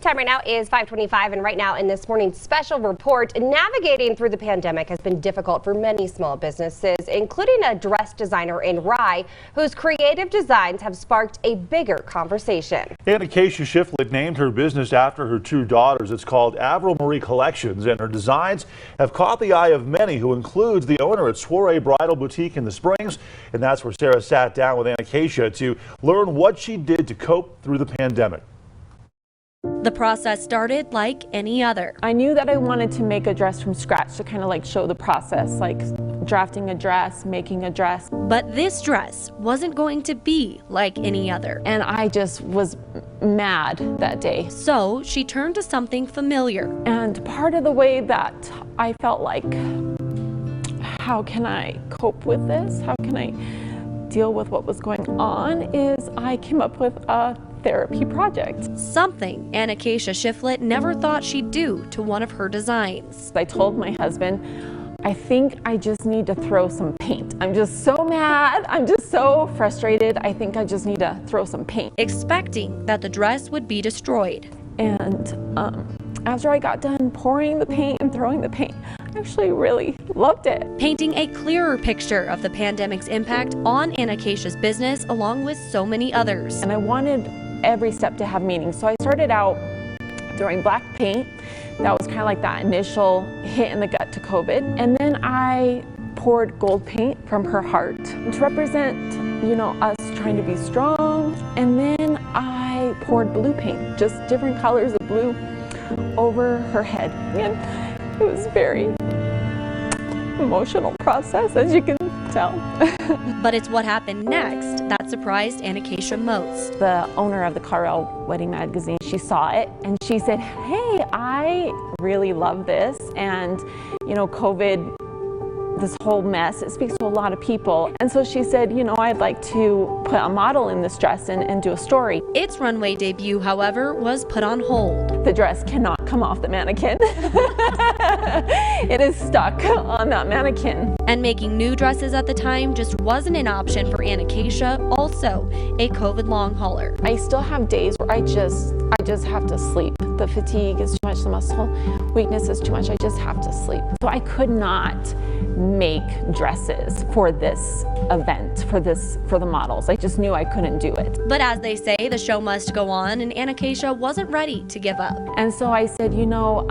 time right now is 5:25, and right now in this morning's special report, navigating through the pandemic has been difficult for many small businesses, including a dress designer in Rye, whose creative designs have sparked a bigger conversation. Acacia Shiflett named her business after her two daughters. It's called Avril Marie Collections, and her designs have caught the eye of many, who includes the owner at Soiree Bridal Boutique in the Springs. And that's where Sarah sat down with Acacia to learn what she did to cope through the pandemic. The process started like any other. I knew that I wanted to make a dress from scratch to kind of like show the process, like drafting a dress, making a dress. But this dress wasn't going to be like any other. And I just was mad that day. So she turned to something familiar. And part of the way that I felt like, how can I cope with this? How can I deal with what was going on is I came up with a therapy project. Something Acacia Shiflett never thought she'd do to one of her designs. I told my husband, I think I just need to throw some paint. I'm just so mad. I'm just so frustrated. I think I just need to throw some paint. Expecting that the dress would be destroyed. And after I got done pouring the paint and throwing the paint, I actually really loved it. Painting a clearer picture of the pandemic's impact on Acacia's business, along with so many others. And I wanted every step to have meaning. So I started out throwing black paint. That was kind of like that initial hit in the gut to COVID. And then I poured gold paint from her heart to represent, you know, us trying to be strong. And then I poured blue paint, just different colors of blue over her head. And it was a very emotional process, as you can tell. But it's what happened next that surprised Acacia most. The owner of the Carl Wedding Magazine, she saw it and she said, hey, I really love this. And, you know, COVID, this whole mess, it speaks to a lot of people. And so she said, you know, I'd like to put a model in this dress and do a story. Its runway debut, however, was put on hold. The dress cannot come off the mannequin. It is stuck on that mannequin. And making new dresses at the time just wasn't an option for Acacia, also a COVID long hauler. I still have days where I just have to sleep. The fatigue is too much, the muscle weakness is too much. I just have to sleep. So I could not make dresses for this event, for the models. I just knew I couldn't do it. But as they say, the show must go on, and Acacia wasn't ready to give up. And so I said, you know,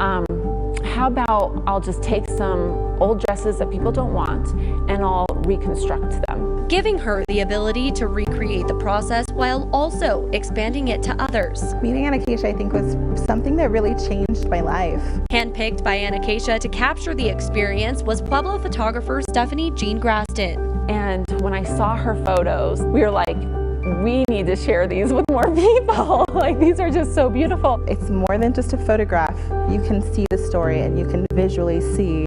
how about I'll just take some old dresses that people don't want and I'll reconstruct them. Giving her the ability to recreate the process while also expanding it to others. Meeting Acacia, I think, was something that really changed my life. Handpicked by Acacia to capture the experience was Pueblo photographer Stephanie Jean Graston. And when I saw her photos, we were like, we need to share these with more people. Like, these are just so beautiful. It's more than just a photograph. You can see the story and you can visually see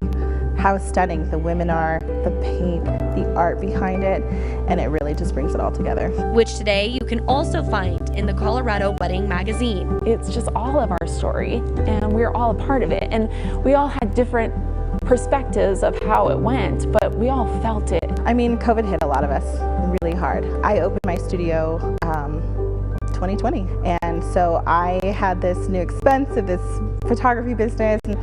how stunning the women are, the paint, the art behind it, and it really just brings it all together. Which today you can also find in the Colorado Wedding Magazine. It's just all of our story, and we're all a part of it. And we all had different perspectives of how it went, but we all felt it. I mean, COVID hit a lot of us really hard. I opened my studio 2020, and so I had this new expense of this photography business, and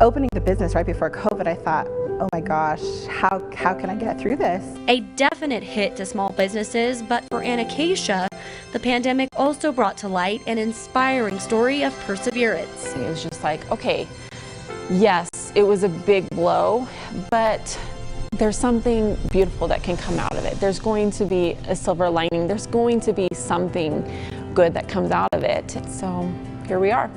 opening the business right before COVID, I thought, oh my gosh, how can I get through this? A definite hit to small businesses, but for Acacia, the pandemic also brought to light an inspiring story of perseverance. It was just like, okay, yes, it was a big blow, but there's something beautiful that can come out of it. There's going to be a silver lining. There's going to be something good that comes out of it. So here we are.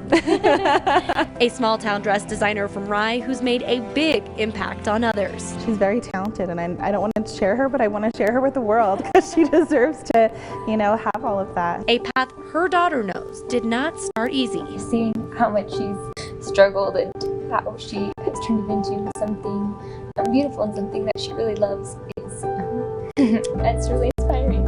A small town dress designer from Rye who's made a big impact on others. She's very talented, and I don't want to share her, but I want to share her with the world because she deserves to, you know, have all of that. A path her daughter knows did not start easy. Seeing how much she's struggled and how she has turned it into something beautiful and something that she really loves is that's really inspiring.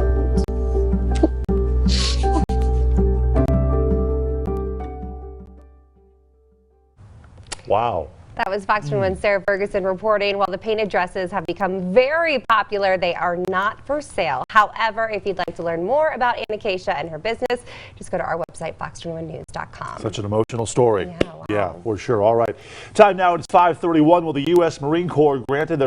Wow. That was Fox 21's Sarah Ferguson reporting. While the painted dresses have become very popular, they are not for sale. However, if you'd like to learn more about Anna Keisha and her business, just go to our website, fox21news.com. Such an emotional story. Yeah, wow. Yeah, for sure. All right. Time now, it's 5:31. Well, the U.S. Marine Corps granted their